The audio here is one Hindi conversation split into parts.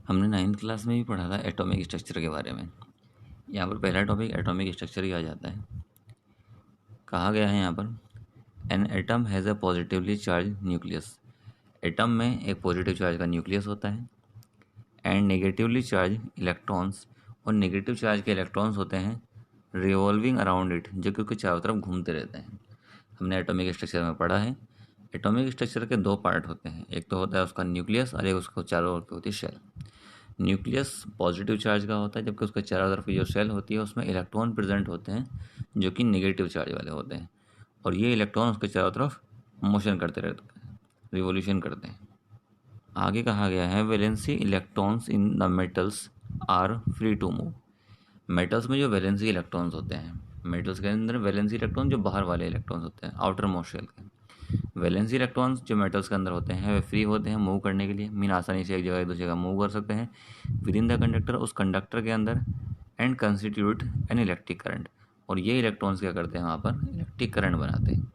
हमने 9th क्लास में भी पढ़ा था एटॉमिक स्ट्रक्चर के बारे में। यहाँ पर पहला टॉपिक एटॉमिक स्ट्रक्चर ही आ जाता है। कहा गया है यहाँ पर an atom has a positively charge nucleus. Atom में एक पॉजिटिव चार्ज का न्यूक्लियस होता है एंड नेगेटिवली चार्ज इलेक्ट्रॉन्स, और नेगेटिव चार्ज के इलेक्ट्रॉन्स होते हैं रिवॉल्विंग अराउंड इट, जो कि उसके चारों तरफ घूमते रहते हैं। हमने एटॉमिक स्ट्रक्चर में पढ़ा है। एटॉमिक स्ट्रक्चर के दो पार्ट होते हैं, एक तो होता है उसका न्यूक्लियस और एक उसको चारों ओर की होती है शेल। न्यूक्लियस पॉजिटिव चार्ज का होता है, जबकि उसके चारों तरफ की जो शेल होती है उसमें इलेक्ट्रॉन प्रेजेंट होते हैं जो कि नेगेटिव चार्ज वाले होते हैं, और ये इलेक्ट्रॉन उसके चारों तरफ मोशन करते रहते हैं, रिवोल्यूशन करते हैं। आगे कहा गया है valency electrons in the metals are free to move. Metals में जो वैलेंसी इलेक्ट्रॉन्स होते हैं, मेटल्स के अंदर वैलेंसी इलेक्ट्रॉन जो बाहर वाले इलेक्ट्रॉन्स होते हैं आउटर मोस्ट शेल के, वैलेंसी इलेक्ट्रॉन्स जो मेटल्स के अंदर होते हैं वे फ्री होते हैं मूव करने के लिए, मीन आसानी से एक जगह एक दूसरी जगह मूव कर सकते हैं विद इन द कंडक्टर, उस कंडक्टर के अंदर, and constitute an electric current, और ये इलेक्ट्रॉन्स क्या करते हैं वहाँ पर इलेक्ट्रिक करंट बनाते हैं।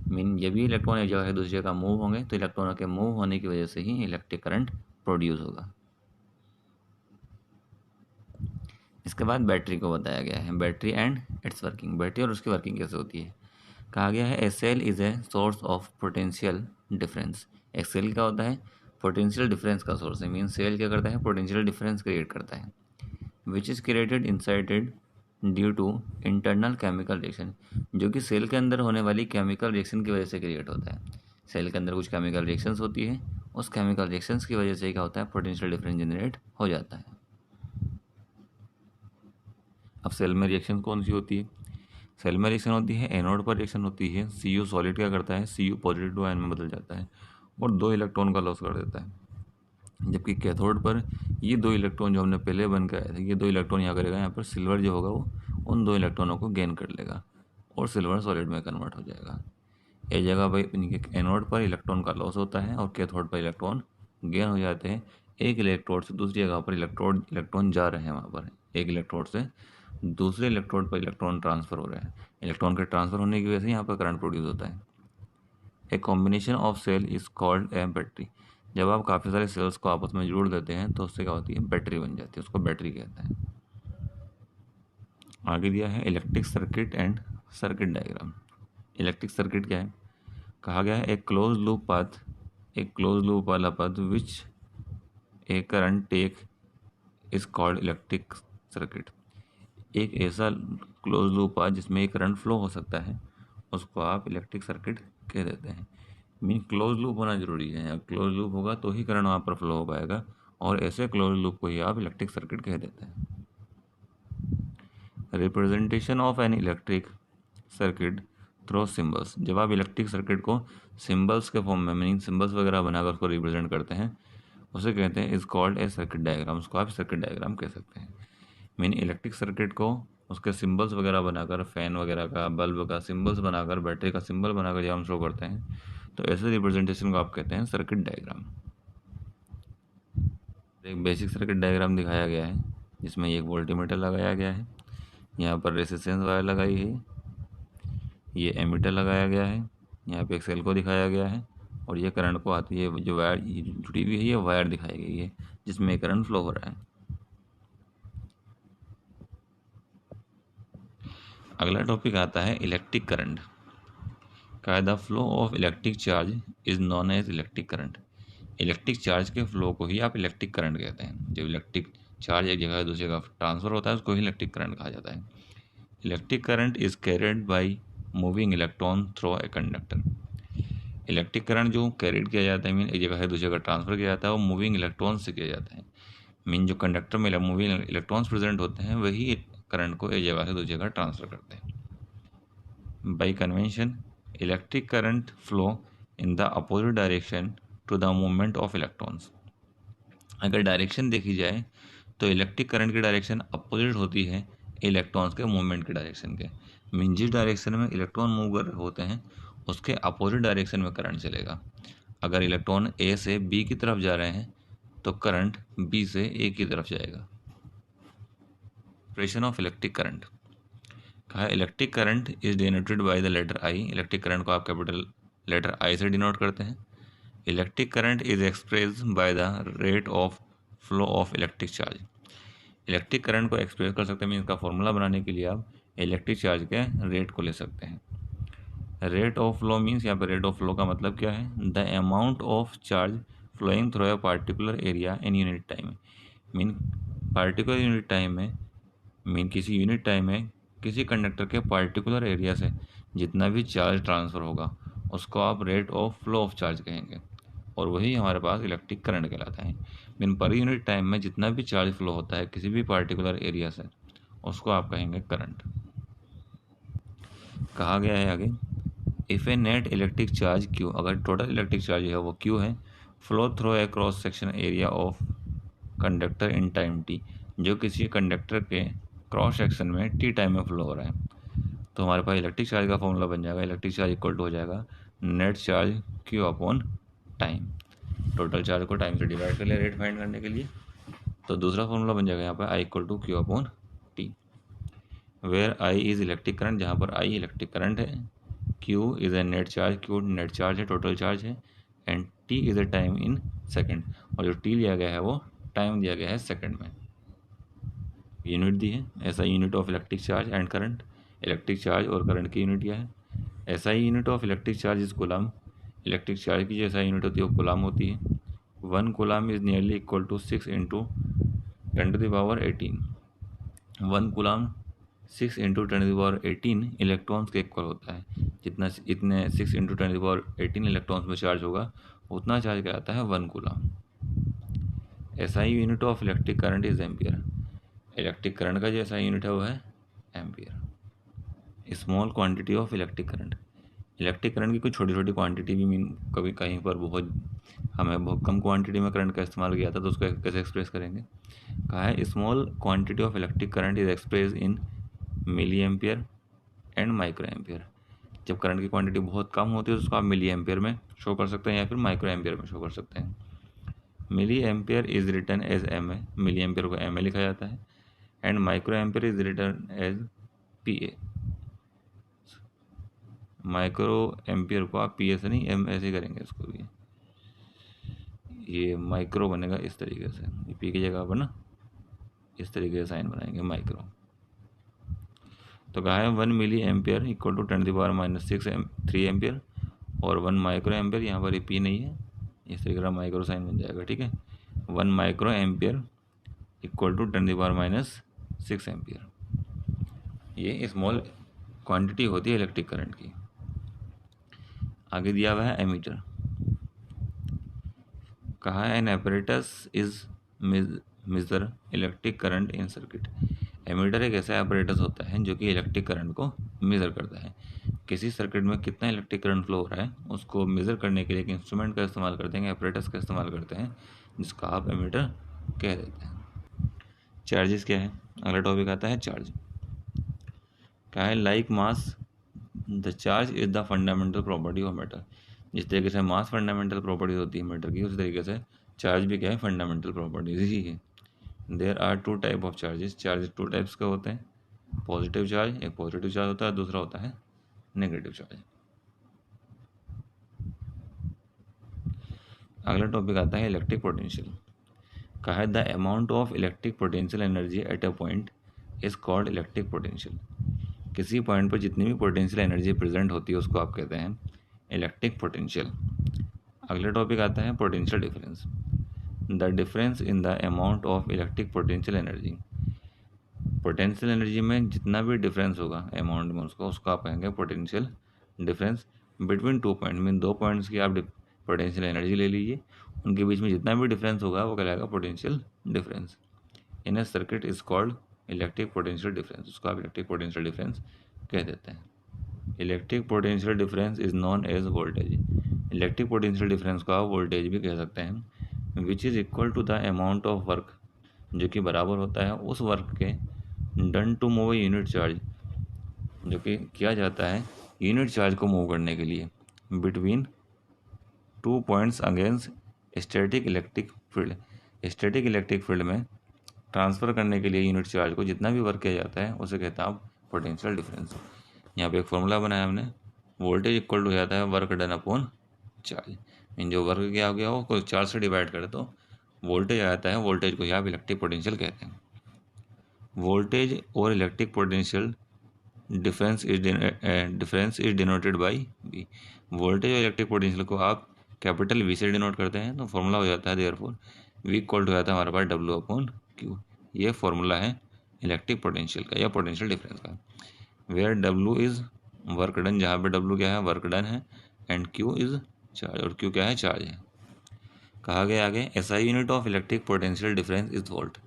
मीन ये भी इलेक्ट्रॉन एक जगह से दूसरी जगह मूव होंगे तो इलेक्ट्रॉनों के मूव होने की वजह से ही इलेक्ट्रिक करंट प्रोड्यूस होगा। इसके बाद बैटरी को बताया गया है, battery and its working. Battery और उसकी वर्किंग कैसे होती है। कहा गया है a cell is a source of potential difference. एक सेल क्या होता है पोटेंशियल डिफरेंस का सोर्स है, मीन सेल क्या करता है पोटेंशियल डिफरेंस क्रिएट करता है, which is created inside it due to internal chemical reaction, जो कि सेल के अंदर होने वाली केमिकल रिएक्शन की वजह से क्रिएट होता है। सेल के अंदर कुछ केमिकल रिएक्शंस होती है, उस केमिकल रिएक्शंस की वजह से क्या होता है पोटेंशियल डिफरेंस जनरेट हो जाता है। अब सेल में रिएक्शन कौन सी होती है। सेल में रिएक्शन होती है एनोड पर रिएक्शन होती है, Cu सॉलिड क्या करता है Cu पॉजिटिव टू आयन में बदल जाता है और 2 इलेक्ट्रॉन का लॉस कर देता है, जबकि कैथोड पर ये 2 इलेक्ट्रॉन जो हमने पहले बन के आए थे, ये 2 इलेक्ट्रॉन यहाँ करेगा, यहाँ पर सिल्वर जो होगा वो उन 2 इलेक्ट्रॉनों को गेन कर लेगा और सिल्वर सॉलिड में कन्वर्ट हो जाएगा। एक जगह भाई इनके एनोड पर इलेक्ट्रॉन का लॉस होता है और कैथोड पर इलेक्ट्रॉन गेन हो जाते हैं। एक इलेक्ट्रोड से दूसरी जगह पर इलेक्ट्रॉन जा रहे हैं, वहाँ पर एक इलेक्ट्रोड से दूसरे इलेक्ट्रोड पर इलेक्ट्रॉन ट्रांसफ़र हो रहे हैं। इलेक्ट्रॉन के ट्रांसफ़र होने की वजह से यहाँ पर करंट प्रोड्यूस होता है। A combination of cell is called a battery. जब आप काफ़ी सारे सेल्स को आपस में जोड़ देते हैं तो उससे क्या होती है बैटरी बन जाती है, उसको बैटरी कहते हैं। आगे दिया है electric circuit and circuit diagram. Electric circuit क्या है। कहा गया है एक क्लोज लूप पाथ, एक क्लोज लूप वाला path which a current take is called electric circuit. एक ऐसा क्लोज लूप पाथ जिसमें एक करंट फ्लो हो सकता है उसको आप इलेक्ट्रिक सर्किट कह देते हैं। मीन क्लोज लूप होना जरूरी है, क्लोज लूप होगा तो ही करंट वहाँ पर फ्लो हो पाएगा, और ऐसे क्लोज लूप को ही आप इलेक्ट्रिक सर्किट कह देते हैं। Representation of an electric circuit through symbols. जब आप इलेक्ट्रिक सर्किट को सिंबल्स के फॉर्म में मीनिंग सिंबल्स वगैरह बनाकर उसको रिप्रेजेंट करते हैं उसे कहते हैं is called a circuit diagram. उसको आप सर्किट डायग्राम कह सकते हैं। मीन इलेक्ट्रिक सर्किट को उसके सिंबल्स वगैरह बनाकर, फैन वगैरह का, बल्ब का सिंबल्स बनाकर, बैटरी का सिंबल बनाकर जब हम शो करते हैं तो ऐसे रिप्रेजेंटेशन को आप कहते हैं सर्किट डायग्राम। एक बेसिक सर्किट डायग्राम दिखाया गया है जिसमें एक वोल्टीमीटर लगाया गया है, यहाँ पर रेजिस्टेंस वायर लगाई है, ये एमीटर लगाया गया है, यहाँ पे एक सेल को दिखाया गया है, और ये करंट को आती है जो वायर जुड़ी हुई है ये वायर दिखाई गई है जिसमें करंट फ्लो हो रहा है। अगला टॉपिक आता है इलेक्ट्रिक करंट का। The flow of electric charge is known as electric current. Electric charge के फ्लो को ही आप इलेक्ट्रिक करंट कहते हैं। जब इलेक्ट्रिक चार्ज एक जगह से दूसरी जगह ट्रांसफर होता है उसको ही इलेक्ट्रिक करंट कहा जाता है। Electric current is carried by moving electron through a conductor. Electric current जो कैरिड किया जाता है मीन एक जगह से दूसरी जगह ट्रांसफर किया जाता है वो मूविंग इलेक्ट्रॉन से किया जाता है। मीन जो कंडक्टर में मूविंग इलेक्ट्रॉन्स प्रेजेंट होते हैं वही करंट को एक जगह से दूसरी जगह ट्रांसफर करते हैं। By convention electric current flow in the opposite direction to the movement of electrons. अगर डायरेक्शन देखी जाए तो इलेक्ट्रिक करंट की डायरेक्शन अपोजिट होती है इलेक्ट्रॉन्स के मूवमेंट की डायरेक्शन के। मीन जिस डायरेक्शन में इलेक्ट्रॉन मूव कर रहे होते हैं उसके अपोजिट डायरेक्शन में करंट चलेगा। अगर इलेक्ट्रॉन ए से बी की तरफ जा रहे हैं तो करंट बी से ए की तरफ जाएगा। एक्सप्रेशन ऑफ इलेक्ट्रिक करंट कहा electric current is denoted by the letter I. Electric current को आप कैपिटल लेटर आई से डिनोट करते हैं। Electric current is express by the rate of flow of electric charge. Electric current को एक्सप्रेस कर सकते हैं, मीन इसका फॉर्मूला बनाने के लिए आप इलेक्ट्रिक चार्ज के रेट को ले सकते हैं। रेट ऑफ फ्लो मीन्स, यहाँ पर रेट ऑफ फ्लो का मतलब क्या है, the amount of charge flowing through a particular area in unit time. Mean particular unit time में, मीन किसी यूनिट टाइम में किसी कंडक्टर के पार्टिकुलर एरिया से जितना भी चार्ज ट्रांसफ़र होगा उसको आप rate of flow of charge कहेंगे, और वही हमारे पास इलेक्ट्रिक करंट कहलाता है। मीन पर यूनिट टाइम में जितना भी चार्ज फ्लो होता है किसी भी पार्टिकुलर एरिया से उसको आप कहेंगे करंट। कहा गया है आगे, if A net electric charge Q, अगर टोटल इलेक्ट्रिक चार्ज है वो क्यू है, flow through A cross section area of conductor in time T, जो किसी कंडक्टर के क्रॉस सेक्शन में टी टाइम में फ्लो हो रहा है, तो हमारे पास इलेक्ट्रिक चार्ज का फॉर्मूला बन जाएगा, इलेक्ट्रिक चार्ज इक्वल टू हो जाएगा net charge Q upon time. Total charge को टाइम से डिवाइड कर लिया रेट फाइंड करने के लिए, तो दूसरा फॉर्मूला बन जाएगा यहाँ पर I equal to Q upon T, where I is electric current, जहाँ पर आई इलेक्ट्रिक करंट है, Q is a net charge, Q net charge है, टोटल चार्ज है, and T is a time in second, और जो टी लिया गया है वो टाइम दिया गया है सेकेंड में, यूनिट दी है। ऐसा unit of electric charge and current, electric charge और करंट की यूनिट क्या है, ऐसा ही unit of electric charge is coulomb, electric charge की जैसा यूनिट होती है वो कूलम होती है। 1 coulomb is nearly equal to 6 into 10⁻18, 1 coulomb 6 into 10⁻18 electrons के इक्वल होता है, जितना इतने 6 इंटू 10⁻18 इलेक्ट्रॉन्स में चार्ज होगा उतना चार्ज कहलाता है 1 कूलम। ऐसा ही unit of electric current is ampere, electric current का जैसा यूनिट है वो है ampere. Small quantity of electric current, electric current की कुछ छोटी छोटी क्वांटिटी भी, मीन कभी कहीं पर हमें बहुत कम क्वांटिटी में करंट का इस्तेमाल किया था तो उसको कैसे एक्सप्रेस करेंगे। कहा है small quantity of electric current is express in milli ampere and micro ampere. जब करंट की क्वांटिटी बहुत कम होती है तो उसको आप मिली एम्पियर में शो कर सकते हैं या फिर माइक्रो एम्पियर में शो कर सकते हैं। Milli ampere is written as M A, milli ampere को एम ए लिखा जाता है, and micro ampere is written as P A. Micro ampere को आप पी ए से नहीं एम ऐसे करेंगे, इसको भी ये माइक्रो बनेगा इस तरीके से, पी की जगह पर ना इस तरीके से साइन बनाएंगे माइक्रो। तो कहा है 1 milli ampere equal to 10⁻⁻6 3 ampere, और 1 माइक्रो एम्पियर, यहाँ पर ये पी नहीं है इस तरीके का माइक्रो साइन बन जाएगा, ठीक है। 1 micro ampere equal to 10⁻⁻6 ampere, ये स्मॉल क्वांटिटी होती है इलेक्ट्रिक करंट की। आगे दिया हुआ है एमीटर, कहा है an apparatus is measure electric current in circuit. Ammeter एक ऐसा एपरेटस होता है जो कि इलेक्ट्रिक करंट को मेज़र करता है, किसी सर्किट में कितना इलेक्ट्रिक करंट फ्लो हो रहा है उसको मेज़र करने के लिए एक इंस्ट्रूमेंट का इस्तेमाल करते हैं, एपरेटस का इस्तेमाल करते हैं, जिसका आप एमीटर कह देते हैं। चार्जेस क्या है, अगला टॉपिक आता है चार्ज। क्या है, like mass the charge is the fundamental property of matter. जिस तरीके से मास फंडामेंटल प्रॉपर्टी होती है मैटर की, उसी तरीके से चार्ज भी क्या है, फंडामेंटल प्रॉपर्टीज ही है। There are 2 type of charges, charge 2 types के होते हैं, पॉजिटिव चार्ज, एक पॉजिटिव चार्ज होता है, दूसरा होता है नेगेटिव चार्ज। अगला टॉपिक आता है इलेक्ट्रिक पोटेंशियल। कहा है the amount of electric potential energy at a point is called electric potential. किसी पॉइंट पर जितनी भी पोटेंशियल एनर्जी प्रेजेंट होती है उसको आप कहते हैं इलेक्ट्रिक पोटेंशियल। अगला टॉपिक आता है potential difference, the difference in the amount of electric potential energy. Potential energy में जितना भी डिफरेंस होगा अमाउंट में उसको आप कहेंगे potential difference between 2 point, mean 2 points की आप पोटेंशियल एनर्जी ले लीजिए, उनके बीच में जितना भी डिफरेंस होगा वो कहलाएगा potential difference. In a circuit is called electric potential difference, उसको आप इलेक्ट्रिक पोटेंशियल डिफरेंस कह देते हैं। Electric potential difference is known as voltage, electric potential difference को आप वोल्टेज भी कह सकते हैं। Which is equal to the amount of work, जो कि बराबर होता है उस वर्क के done to move unit charge, जो कि किया जाता है यूनिट चार्ज को मूव करने के लिए between 2 points against static electric field. Static electric field में ट्रांसफ़र करने के लिए यूनिट चार्ज को जितना भी वर्क किया जाता है उसे कहते हैं आप पोटेंशियल डिफरेंस। यहाँ पे एक फॉर्मूला बनाया हमने, वोल्टेज इक्वल टू हो जाता है work done upon charge, mean जो वर्क किया गया हो उसको चार्ज से डिवाइड करे तो वोल्टेज आ जाता है, वोल्टेज को ही आप इलेक्ट्रिक पोटेंशियल कहते हैं। वोल्टेज और electric potential difference is denoted by V. Voltage और इलेक्ट्रिक पोटेंशियल को आप कैपिटल वी से डिनोट करते हैं, तो फॉर्मूला हो जाता है देयरफॉर वी इक्वल टू हो जाता है हमारे पास डब्ल्यू अपॉन क्यू। ये फॉर्मूला है इलेक्ट्रिक पोटेंशियल का या पोटेंशियल डिफरेंस का। Where W is work done, जहाँ पे डब्ल्यू क्या है, वर्क डन है, एंड क्यू इज चार्ज, और क्यू क्या है, चार्ज है। कहा गया आगे SI unit of electric potential difference is volt.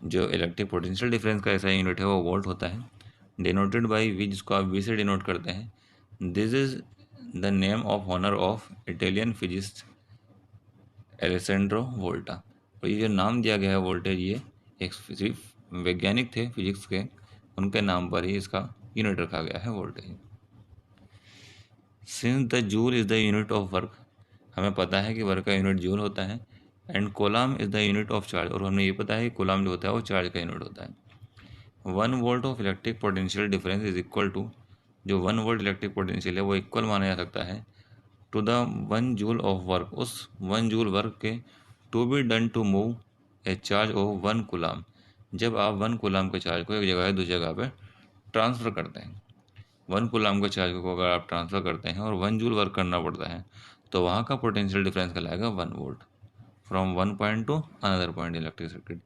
जो इलेक्ट्रिक पोटेंशियल डिफरेंस का एसआई यूनिट है वो वोल्ट होता है। डिनोटेड बाई वी, जिसको आप वी से डिनोट करते हैं। This is the name of honour of Italian physicist Alessandro Volta. और ये जो नाम दिया गया है वोल्टेज, ये एक वैज्ञानिक थे फिजिक्स के, उनके नाम पर ही इसका यूनिट रखा गया है voltage. Since the joule is the unit of work, हमें पता है कि वर्क का यूनिट जूल होता है, and coulomb is the unit of charge, और हमें ये पता है कि कोलाम जो होता है वो चार्ज का यूनिट होता है। 1 volt of electric potential difference is equal to, जो 1 वोल्ट इलेक्ट्रिक पोटेंशियल है वो इक्वल माना जा सकता है to the 1 joule of work, उस 1 जूल वर्क के, to be done to move a charge of 1 coulomb, जब आप 1 कुलाम के चार्ज को एक जगह से दूसरी जगह पर ट्रांसफ़र करते हैं। 1 कुलाम के चार्ज को अगर आप ट्रांसफ़र करते हैं और 1 जूल वर्क करना पड़ता है, तो वहाँ का पोटेंशियल डिफरेंस कहलाएगा 1 volt from 1 point two another point electric circuit.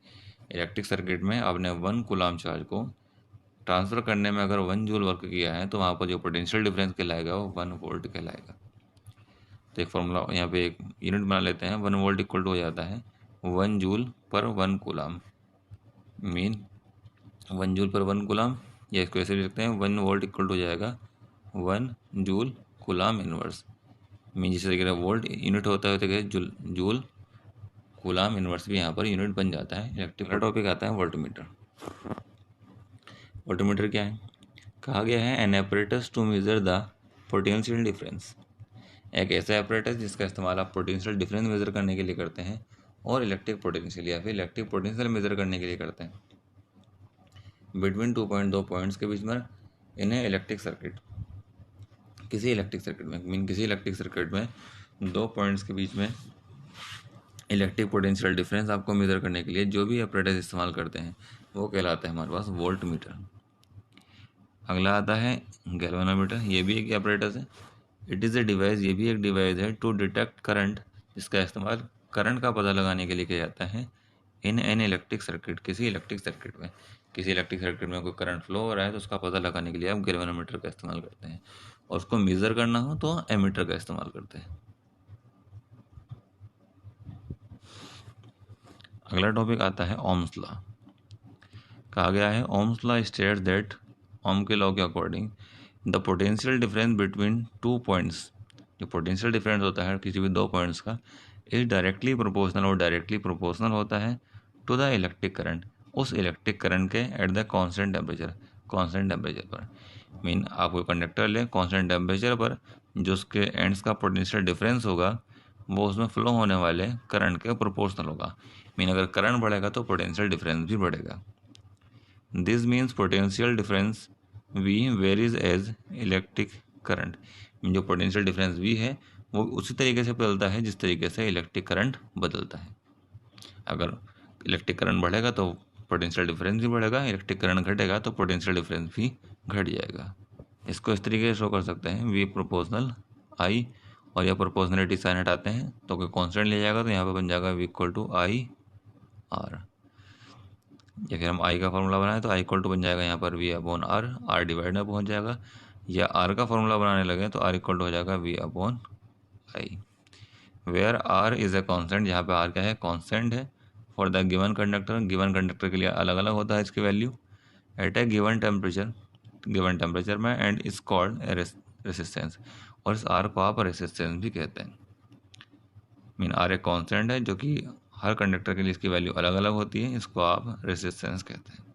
Electric circuit में आपने 1 कुलाम चार्ज को ट्रांसफ़र करने में अगर 1 जूल वर्क किया है, तो वहाँ पर जो पोटेंशियल डिफरेंस कहलाएगा वो 1 वोल्ट कहलाएगा। तो एक फॉर्मूला यहाँ पे एक यूनिट बना लेते हैं। 1 वोल्ट इक्वल टू हो जाता है 1 जूल पर 1 कुलाम, मीन 1 जूल पर 1 कुलाम, या इसको ऐसे भी लिखते हैं 1 वोल्ट इक्वल टू हो जाएगा 1 जूल कुलाम इनवर्स, मीन जिस तरीके से वोल्ट यूनिट होता है तो जूल जूल कुलाम इनवर्स भी यहाँ पर यूनिट बन जाता है। इलेक्ट्रिक का टॉपिक आता है वोल्टमीटर। वोल्टमीटर क्या है? कहा गया है an apparatus to measure the potential difference, एक ऐसा एपरेटस जिसका इस्तेमाल आप पोटेंशियल डिफरेंस मेजर करने के लिए करते हैं और इलेक्ट्रिक पोटेंशियल या फिर इलेक्ट्रिक पोटेंशियल मेजर करने के लिए करते हैं बिटवीन 2 पॉइंट्स के बीच में, इन्हें इलेक्ट्रिक सर्किट, किसी इलेक्ट्रिक सर्किट में, मीन किसी इलेक्ट्रिक सर्किट में 2 पॉइंट्स के बीच में इलेक्ट्रिक पोटेंशियल डिफरेंस आपको मेजर करने के लिए जो भी एपरेटस इस्तेमाल करते हैं वो कहलाता है हमारे पास वोल्ट मीटर। अगला आता है गैल्वेनोमीटर, ये भी एक एपरेटस है। इट इज़ ए डिवाइस, ये भी एक डिवाइस है टू डिटेक्ट करंट, जिसका इस्तेमाल करंट का पता लगाने के लिए किया जाता है इन एन इलेक्ट्रिक सर्किट, किसी इलेक्ट्रिक सर्किट में। किसी इलेक्ट्रिक सर्किट में कोई करंट फ्लो हो रहा है तो उसका पता लगाने के लिए आप गैल्वेनोमीटर का इस्तेमाल करते हैं, और उसको मेज़र करना हो तो एमीटर का इस्तेमाल करते हैं। अगला टॉपिक आता है ओम्स लॉ। कहा गया है ओम्स लॉ स्टेट्स दैट, ओम के लॉ के according the potential difference between 2 points, जो पोटेंशियल डिफरेंस होता है किसी भी 2 पॉइंट्स का, इज डायरेक्टली प्रोपोर्शनल, और डायरेक्टली प्रोपोर्शनल होता है टू द इलेक्ट्रिक करंट, उस इलेक्ट्रिक करंट के एट द कांस्टेंट टेम्परेचर पर। मीन आप कोई कंडक्टर लें, कांस्टेंट टेम्परेचर पर जो उसके एंड्स का पोटेंशियल डिफरेंस होगा वो उसमें फ्लो होने वाले करंट के प्रोपोर्शनल होगा। मीन अगर करंट बढ़ेगा तो पोटेंशियल डिफरेंस भी बढ़ेगा। This means potential difference V varies as electric current, जो पोटेंशियल डिफरेंस V है वो उसी तरीके से बदलता है जिस तरीके से इलेक्ट्रिक करंट बदलता है। अगर इलेक्ट्रिक करंट बढ़ेगा तो पोटेंशियल डिफरेंस भी बढ़ेगा, इलेक्ट्रिक करंट घटेगा तो पोटेंशियल डिफरेंस भी घट जाएगा। इसको इस तरीके से शो कर सकते हैं V प्रोपोर्शनल I, और यह प्रोपोर्शनलिटी साइन हटाते हैं तो कोई कॉन्स्टेंट ले जाएगा तो यहाँ पर बन जाएगा V equal to I R, या फिर हम I का फॉर्मूला बनाएं तो I इक्वल टू बन जाएगा यहाँ पर V upon R, R divide में पहुँच जाएगा, या R का फॉर्मूला बनाने लगे तो R इक्वल टू हो जाएगा V upon I, where R is a constant, जहाँ पे R क्या है, कॉन्स्टेंट है, फॉर द गिवन कंडक्टर के लिए अलग अलग होता है इसकी वैल्यू, एट ए गिवन टेम्परेचर में, एंड इज कॉल्ड रेसिस्टेंस, और इस R को आप रेसिस्टेंस भी कहते हैं। मीन R एक कॉन्स्टेंट है जो कि हर कंडक्टर के लिए इसकी वैल्यू अलग अलग होती है, इसको आप रेसिस्टेंस कहते हैं।